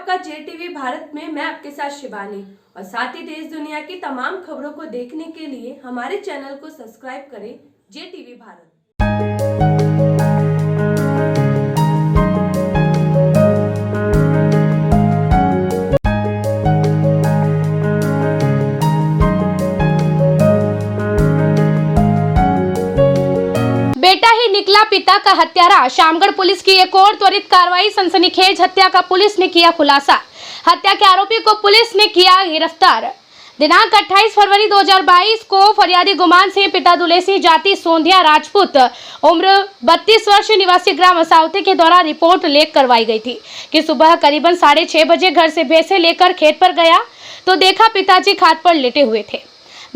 आपका JTV भारत में मैं आपके साथ शिवानी और साथ ही देश दुनिया की तमाम खबरों को देखने के लिए हमारे चैनल को सब्सक्राइब करें JTV भारत। बेटा ही निकला पिता का हत्यारा। शामगढ़ पुलिस की एक और त्वरित कार्रवाई। सनसनीखेज हत्या का पुलिस ने किया खुलासा। हत्या के आरोपी को पुलिस ने किया गिरफ्तार। दिनांक 28 फरवरी 2022 को फरियादी गुमान सिंह पिता दुले सिंह जाति सोंधिया राजपूत उम्र 32 वर्ष निवासी ग्राम असावती के द्वारा रिपोर्ट लेख करवाई गई थी कि सुबह करीबन 6:30 बजे घर से भैंसे लेकर खेत पर गया तो देखा पिताजी खाट पर लेटे हुए थे।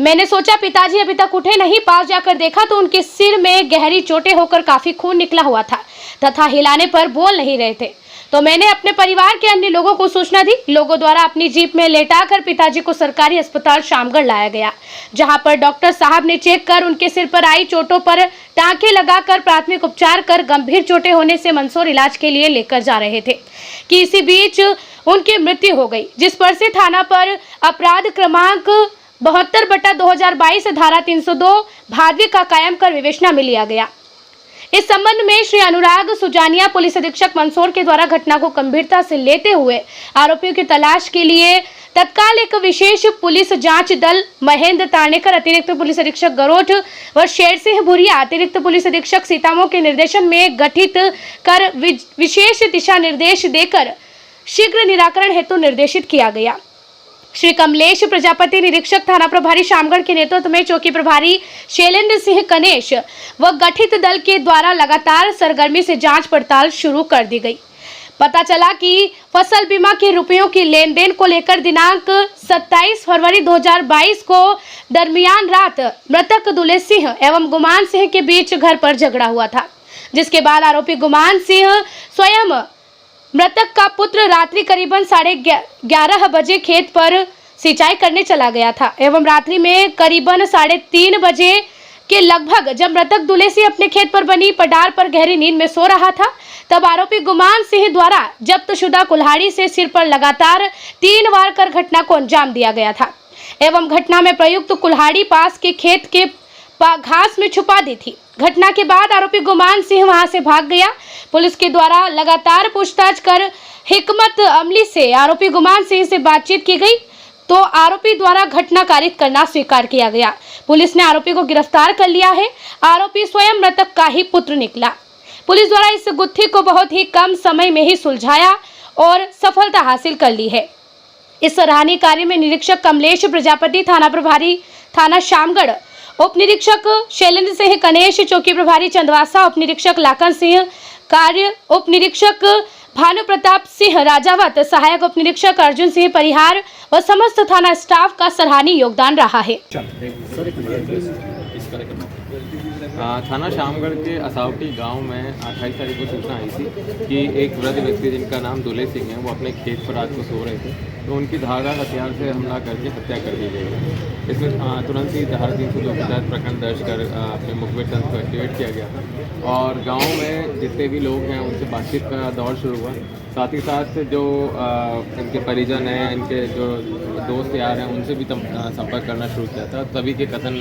मैंने सोचा पिताजी अभी तक उठे नहीं। पास जाकर देखा तो उनके सिर में गहरी चोटें होकर काफी खून निकला हुआ था तथा हिलाने पर बोल नहीं रहे थे। तो मैंने अपने परिवार के अन्य लोगों को सूचना दी। लोगों द्वारा अपनी जीप में लेटाकर पिताजी को सरकारी अस्पताल शामगढ़ लाया गया, जहां पर डॉक्टर साहब ने चेक कर उनके सिर पर आई चोटों पर टांके लगाकर प्राथमिक उपचार कर गंभीर चोटें होने से मंदसौर इलाज के लिए लेकर जा रहे थे कि इसी बीच उनकी मृत्यु हो गई, जिस पर से थाना पर अपराध क्रमांक 72/2022 धारा 302 भादवी का कायम कर विवेचना में लिया गया। इस संबंध में श्री अनुराग सुजानिया पुलिस अधीक्षक मंदसौर के द्वारा घटना को गंभीरता से लेते हुए आरोपियों की तलाश के लिए तत्काल एक विशेष पुलिस जांच दल महेंद्र तानेकर, अतिरिक्त पुलिस अधीक्षक गरोठ व शेर सिंह भुरिया, अतिरिक्त पुलिस अधीक्षक सीतामो के निर्देशन में गठित कर विशेष दिशा निर्देश देकर शीघ्र निराकरण हेतु निर्देशित किया गया। श्री कमलेश प्रजापति निरीक्षक थाना प्रभारी शामगढ़ के नेतृत्व में चौकी प्रभारी शैलेंद्र सिंह कनेश व गठित दल के द्वारा लगातार सरगर्मी से जांच पड़ताल शुरू कर दी गई। पता चला कि फसल बीमा के रुपयों की लेन देन को लेकर दिनांक 27 फरवरी 2022 को दरमियान रात मृतक दुले सिंह एवं गुमान सिंह के बीच घर पर झगड़ा हुआ था, जिसके बाद आरोपी गुमान सिंह स्वयं मृतक का पुत्र रात्रि करीबन 11:30 बजे खेत पर सिंचाई करने चला गया था एवं रात्रि में करीबन 3:30 बजे के लगभग जब मृतक दुले सिंह अपने खेत पर बनी पडार पर गहरी नींद में सो रहा था, तब आरोपी गुमान सिंह द्वारा जब्तशुदा कुल्हाड़ी से सिर पर लगातार 3 वार कर घटना को अंजाम दिया गया था एवं घटना में प्रयुक्त कुल्हाड़ी पास के खेत के घास में छुपा दी थी। घटना के बाद आरोपी गुमान सिंह वहां से भाग गया। पुलिस के द्वारा लगातार पूछताछ कर हिकमत अमली से आरोपी गुमान सिंह से बातचीत की गई तो आरोपी द्वारा घटना कारित करना स्वीकार किया गया। पुलिस ने आरोपी को गिरफ्तार कर लिया है। आरोपी स्वयं मृतक का ही पुत्र निकला। पुलिस द्वारा इस गुत्थी को बहुत ही कम समय में ही सुलझाया और सफलता हासिल कर ली है। इस सराहनीय कार्य में निरीक्षक कमलेश प्रजापति, थाना प्रभारी थाना शामगढ़, उप निरीक्षक शैलेंद्र सिंह कनेश, चौकी प्रभारी चंदवासा, उप निरीक्षक लाखन सिंह कार्य, उप निरीक्षक भानु प्रताप सिंह राजावत, सहायक उप निरीक्षक अर्जुन सिंह परिहार व समस्त थाना स्टाफ का सराहनीय योगदान रहा है। थाना शामगढ़ के असावटी गांव में 28 तारीख को सूचना आई थी कि एक वृद्ध व्यक्ति जिनका नाम दुले सिंह है, वो अपने खेत पर रात को सो रहे थे तो उनकी धारदार हथियार से हमला करके हत्या कर दी गई है। इसमें तुरंत ही धारा 302 के तहत प्रकरण दर्ज कर अपने मुखबिर तंत्र को एक्टिवेट किया गया और गाँव में जितने भी लोग हैं उनसे बातचीत का दौर शुरू हुआ। साथ ही साथ जो इनके परिजन हैं, इनके जो दोस्त यार हैं, उनसे भी संपर्क करना शुरू किया था। तभी के कथन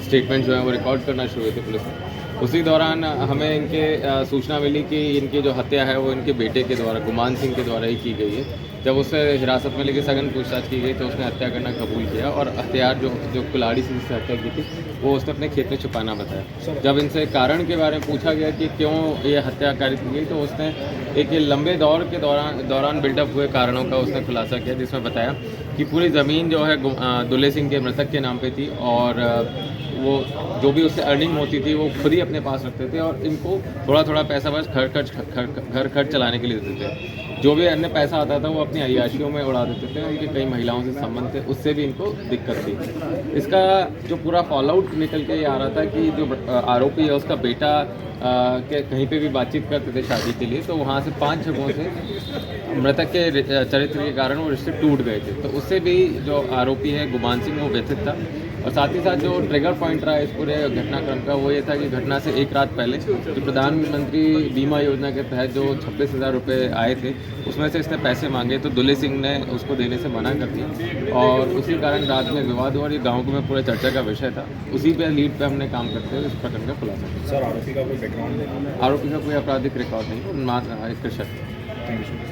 स्टेटमेंट जो है वो रिकॉर्ड करना शुरू हुए थे पुलिस ने। उसी दौरान हमें इनके सूचना मिली कि इनकी जो हत्या है वो इनके बेटे के द्वारा, गुमान सिंह के द्वारा ही की गई है। जब उसे हिरासत में लेकर सघन पूछताछ की गई तो उसने हत्या करना कबूल किया और हथियार जो कुल्हाड़ी से जिससे हत्या की थी वो उसने अपने खेत में छुपाना बताया। जब इनसे कारण के बारे में पूछा गया कि क्यों ये हत्या कारित की गई तो उसने एक लंबे दौर के दौरान बिल्डअप हुए कारणों का उसने खुलासा किया, जिसमें बताया कि पूरी ज़मीन जो है दुले सिंह के मृतक के नाम पे थी और वो जो भी उससे अर्निंग होती थी वो खुद ही अपने पास रखते थे और इनको थोड़ा थोड़ा पैसा बस घर खर्च चलाने के लिए देते थे। जो भी अन्य पैसा आता था वो अपनी अय्याशियों में उड़ा देते थे। उनके कई महिलाओं से संबंध थे, उससे भी इनको दिक्कत थी। इसका जो पूरा फॉलोआउट निकल के ये आ रहा था कि जो आरोपी है उसका बेटा के कहीं पे भी बातचीत करते थे शादी के लिए, तो वहाँ से 5 जगहों से मृतक के चरित्र के कारण वो रिश्ते टूट गए थे। तो उससे भी जो आरोपी है गुमान सिंह वो व्यथित था। और साथ ही साथ जो ट्रिगर पॉइंट रहा इस पूरे घटनाक्रम का वो ये था कि घटना से एक रात पहले जो प्रधानमंत्री बीमा योजना के तहत जो 26,000 रुपये आए थे उसमें से इसने पैसे मांगे, तो दुले सिंह ने उसको देने से मना कर दिया और उसी कारण रात में विवाद हुआ और ये गाँव में पूरे चर्चा का विषय था। उसी पे लीड पे हमने काम करते हुए इस प्रकरण का खुलासा किया। सर, आरोपी का कोई बैकग्राउंड है? आरोपी का कोई आपराधिक रिकॉर्ड नहीं, मात्र एक कृषक। Thank you.